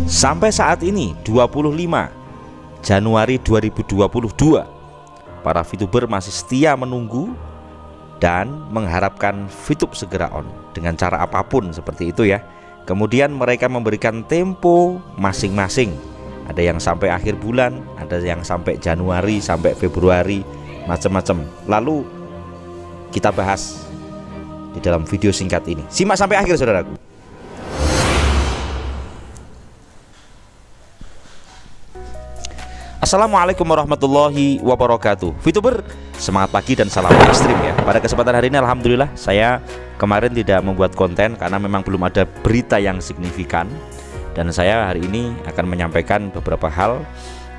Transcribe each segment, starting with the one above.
Sampai saat ini 25 Januari 2022, para VTuber masih setia menunggu dan mengharapkan VTube segera on dengan cara apapun seperti itu ya. Kemudian mereka memberikan tempo masing-masing. Ada yang sampai akhir bulan, ada yang sampai Januari, sampai Februari, macam-macam. Lalu kita bahas di dalam video singkat ini. Simak sampai akhir saudaraku. Assalamualaikum warahmatullahi wabarakatuh. VTuber, semangat pagi dan salam ekstrim ya. Pada kesempatan hari ini alhamdulillah saya kemarin tidak membuat konten karena memang belum ada berita yang signifikan. Dan saya hari ini akan menyampaikan beberapa hal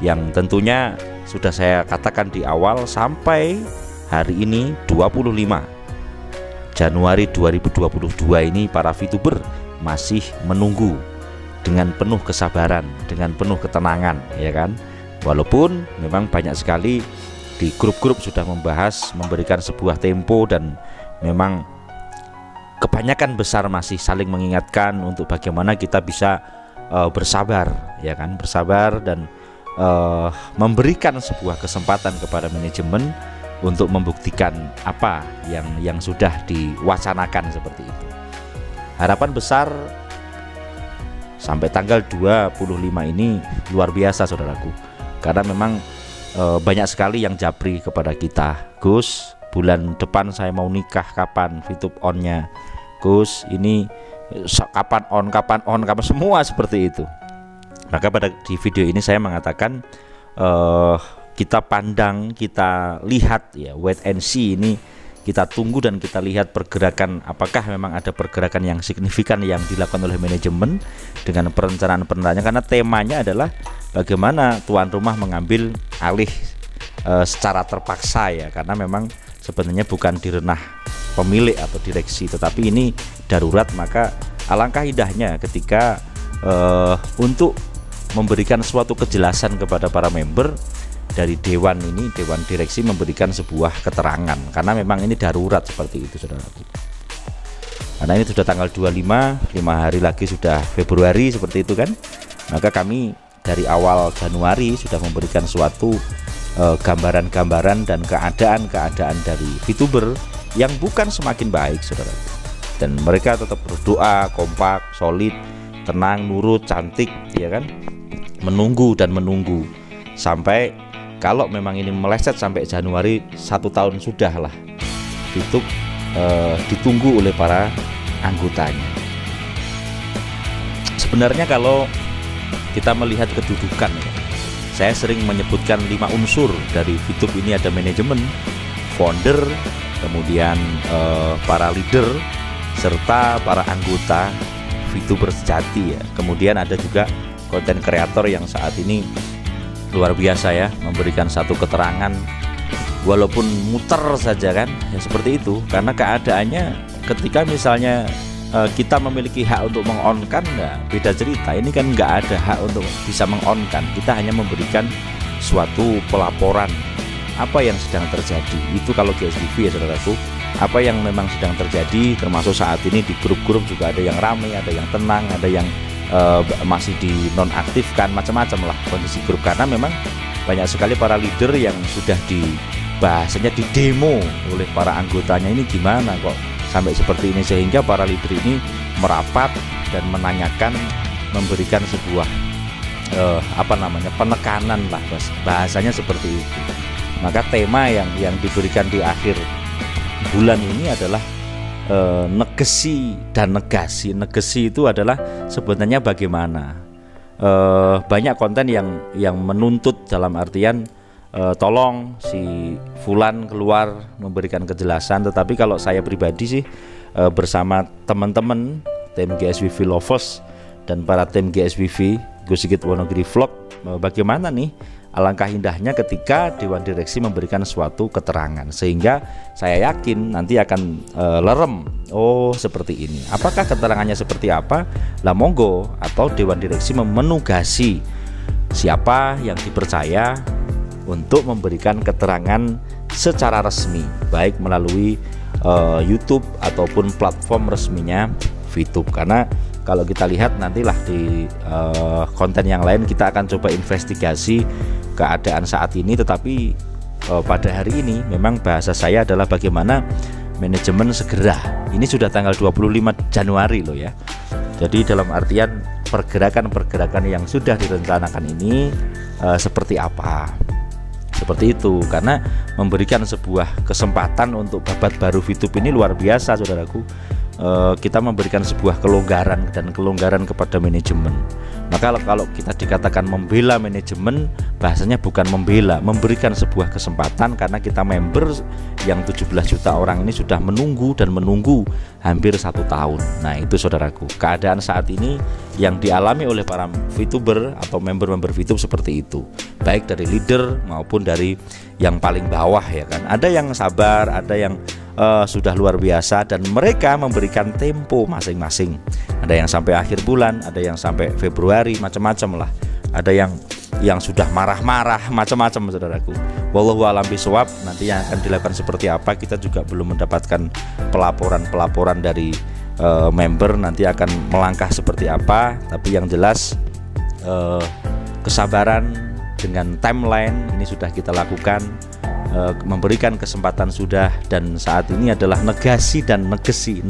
yang tentunya sudah saya katakan di awal. Sampai hari ini 25 Januari 2022 ini para VTuber masih menunggu dengan penuh kesabaran, dengan penuh ketenangan ya kan. Walaupun memang banyak sekali di grup-grup sudah membahas, memberikan sebuah tempo, dan memang kebanyakan besar masih saling mengingatkan untuk bagaimana kita bisa bersabar ya kan, bersabar dan memberikan sebuah kesempatan kepada manajemen untuk membuktikan apa yang sudah diwacanakan seperti itu. Harapan besar sampai tanggal 25 ini luar biasa saudaraku, karena memang banyak sekali yang japri kepada kita. Gus, bulan depan saya mau nikah, kapan VTube onnya? Gus, ini kapan on, kapan semua seperti itu. Maka di video ini saya mengatakan kita pandang, kita lihat ya, wait and see, ini kita tunggu dan kita lihat pergerakan, apakah memang ada pergerakan yang signifikan yang dilakukan oleh manajemen dengan perencanaan-perencanaan, karena temanya adalah bagaimana tuan rumah mengambil alih secara terpaksa ya, karena memang sebenarnya bukan di ranah pemilik atau direksi, tetapi ini darurat. Maka alangkah indahnya ketika untuk memberikan suatu kejelasan kepada para member dari dewan ini, dewan direksi memberikan sebuah keterangan, karena memang ini darurat seperti itu saudaraku. Karena ini sudah tanggal 25, 5 hari lagi sudah Februari seperti itu kan. Maka kami dari awal Januari sudah memberikan suatu gambaran-gambaran dan keadaan-keadaan dari VTuber yang bukan semakin baik saudara. Dan mereka tetap berdoa, kompak, solid, tenang, nurut, cantik ya kan, menunggu dan menunggu sampai kalau memang ini meleset sampai Januari, 1 tahun sudah lah VTube ditunggu oleh para anggotanya. Sebenarnya kalau kita melihat kedudukan ya, saya sering menyebutkan 5 unsur dari VTube ini. Ada manajemen, founder, kemudian para leader, serta para anggota VTuber sejati ya. Kemudian ada juga konten kreator yang saat ini luar biasa ya, memberikan satu keterangan walaupun muter saja kan ya, seperti itu. Karena keadaannya ketika misalnya kita memiliki hak untuk mengonkan, nah, beda cerita. Ini kan nggak ada hak untuk bisa mengonkan. Kita hanya memberikan suatu pelaporan apa yang sedang terjadi. Itu kalau GSBV ya saudaraku, apa yang memang sedang terjadi. Termasuk saat ini di grup-grup juga ada yang ramai, ada yang tenang, ada yang masih dinonaktifkan, macam-macam lah kondisi grup. Karena memang banyak sekali para leader yang sudah bahasanya di demo oleh para anggotanya, ini gimana kok sampai seperti ini, sehingga para leader ini merapat dan menanyakan, memberikan sebuah penekanan lah, bahasanya seperti itu. Maka tema yang diberikan di akhir bulan ini adalah negesi dan negasi. Negesi itu adalah sebenarnya bagaimana banyak konten yang menuntut dalam artian tolong si Fulan keluar memberikan kejelasan. Tetapi kalau saya pribadi sih bersama teman-teman tim GSBV Lovers dan para tim GSBV Gus Sigit Wonogiri Vlog, bagaimana nih alangkah indahnya ketika Dewan Direksi memberikan suatu keterangan, sehingga saya yakin nanti akan lerem. Oh seperti ini, apakah keterangannya seperti apa? Lah monggo, atau Dewan Direksi menugasi siapa yang dipercaya untuk memberikan keterangan secara resmi, baik melalui YouTube ataupun platform resminya VTube. Karena kalau kita lihat nantilah di konten yang lain kita akan coba investigasi keadaan saat ini. Tetapi pada hari ini memang bahasa saya adalah bagaimana manajemen segera. Ini sudah tanggal 25 Januari loh ya. Jadi dalam artian pergerakan-pergerakan yang sudah direncanakan ini seperti apa. Seperti itu, karena memberikan sebuah kesempatan untuk babat baru VTube ini luar biasa saudaraku. Kita memberikan sebuah kelonggaran dan kelonggaran kepada manajemen. Maka kalau kita dikatakan membela manajemen, bahasanya bukan membela, memberikan sebuah kesempatan, karena kita member yang 17 juta orang ini sudah menunggu dan menunggu hampir 1 tahun. Nah itu saudaraku, keadaan saat ini yang dialami oleh para VTuber atau member-member VTube seperti itu, baik dari leader maupun dari yang paling bawah ya kan. Ada yang sabar, ada yang sudah luar biasa, dan mereka memberikan tempo masing-masing. Ada yang sampai akhir bulan, ada yang sampai Februari, macam-macam lah. Ada yang sudah marah-marah, macam-macam saudaraku. Wallahu a'lam bishawab. Nanti yang akan dilakukan seperti apa kita juga belum mendapatkan pelaporan dari member, nanti akan melangkah seperti apa. Tapi yang jelas kesabaran dengan timeline ini sudah kita lakukan. Memberikan kesempatan sudah, dan saat ini adalah negasi dan negesi.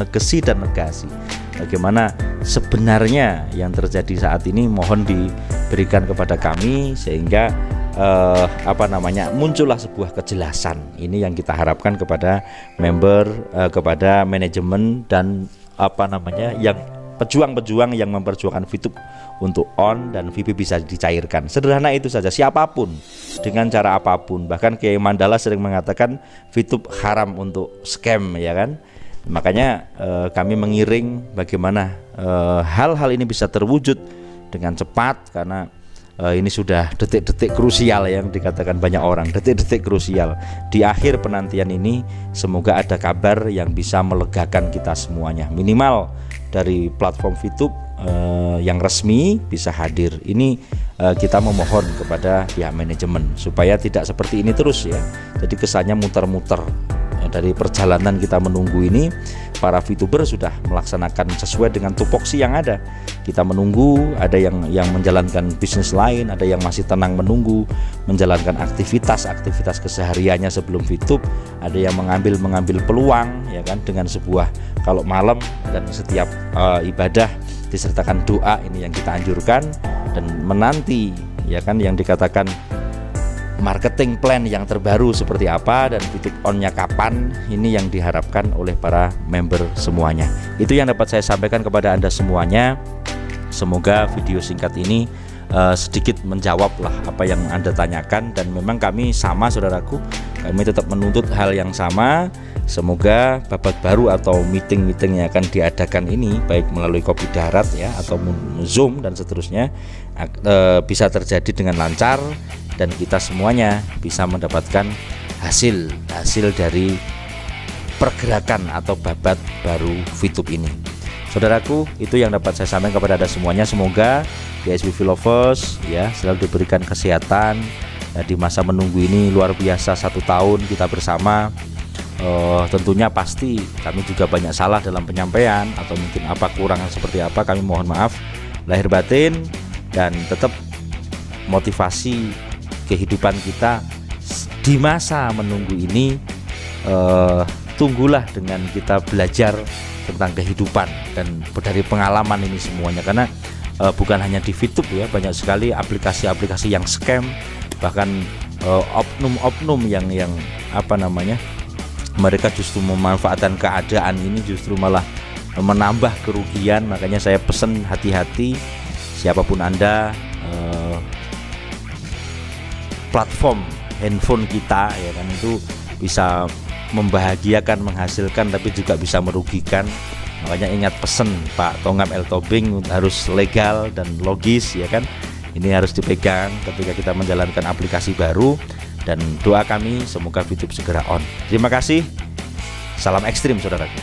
Bagaimana sebenarnya yang terjadi saat ini, mohon diberikan kepada kami sehingga muncullah sebuah kejelasan. Ini yang kita harapkan kepada member, kepada manajemen, dan yang pejuang-pejuang yang memperjuangkan VTube untuk on dan VIP bisa dicairkan. Sederhana itu saja, siapapun dengan cara apapun. Bahkan Kiai Mandala sering mengatakan VTube haram untuk scam ya kan. Makanya kami mengiring bagaimana hal-hal ini bisa terwujud dengan cepat, karena ini sudah detik-detik krusial yang dikatakan banyak orang, detik-detik krusial di akhir penantian ini. Semoga ada kabar yang bisa melegakan kita semuanya, minimal dari platform VTube yang resmi bisa hadir. Ini kita memohon kepada pihak manajemen supaya tidak seperti ini terus ya. Jadi kesannya muter-muter. Dari perjalanan kita menunggu ini, para VTuber sudah melaksanakan sesuai dengan tupoksi yang ada. Kita menunggu, ada yang menjalankan bisnis lain, ada yang masih tenang menunggu, menjalankan aktivitas kesehariannya sebelum VTube, ada yang mengambil peluang ya kan, dengan sebuah, kalau malam dan setiap ibadah disertakan doa, ini yang kita anjurkan. Dan menanti ya kan yang dikatakan marketing plan yang terbaru seperti apa dan VTube on-nya kapan, ini yang diharapkan oleh para member semuanya. Itu yang dapat saya sampaikan kepada Anda semuanya. Semoga video singkat ini sedikit menjawab lah apa yang Anda tanyakan, dan memang kami sama saudaraku, kami tetap menuntut hal yang sama. Semoga babat baru atau meeting-meeting yang akan diadakan ini, baik melalui kopi darat ya atau Zoom dan seterusnya, bisa terjadi dengan lancar, dan kita semuanya bisa mendapatkan hasil dari pergerakan atau babat baru VTube ini. Saudaraku, itu yang dapat saya sampaikan kepada Anda semuanya. Semoga di SBV Lovers ya selalu diberikan kesehatan ya, di masa menunggu ini luar biasa, 1 tahun kita bersama. Tentunya pasti kami juga banyak salah dalam penyampaian, atau mungkin apa kurang seperti apa, kami mohon maaf lahir batin. Dan tetap motivasi kehidupan kita di masa menunggu ini, tunggulah dengan kita belajar tentang kehidupan dan dari pengalaman ini semuanya, karena bukan hanya di VTube ya, banyak sekali aplikasi-aplikasi yang scam, bahkan oknum-oknum yang mereka justru memanfaatkan keadaan ini, justru malah menambah kerugian. Makanya saya pesan hati-hati, siapapun Anda, platform handphone kita ya kan itu bisa membahagiakan, menghasilkan, tapi juga bisa merugikan. Makanya ingat pesan Pak Tongam El Tobing, harus legal dan logis ya kan. Ini harus dipegang ketika kita menjalankan aplikasi baru. Dan doa kami semoga VTube segera on. Terima kasih. Salam ekstrim saudaraku.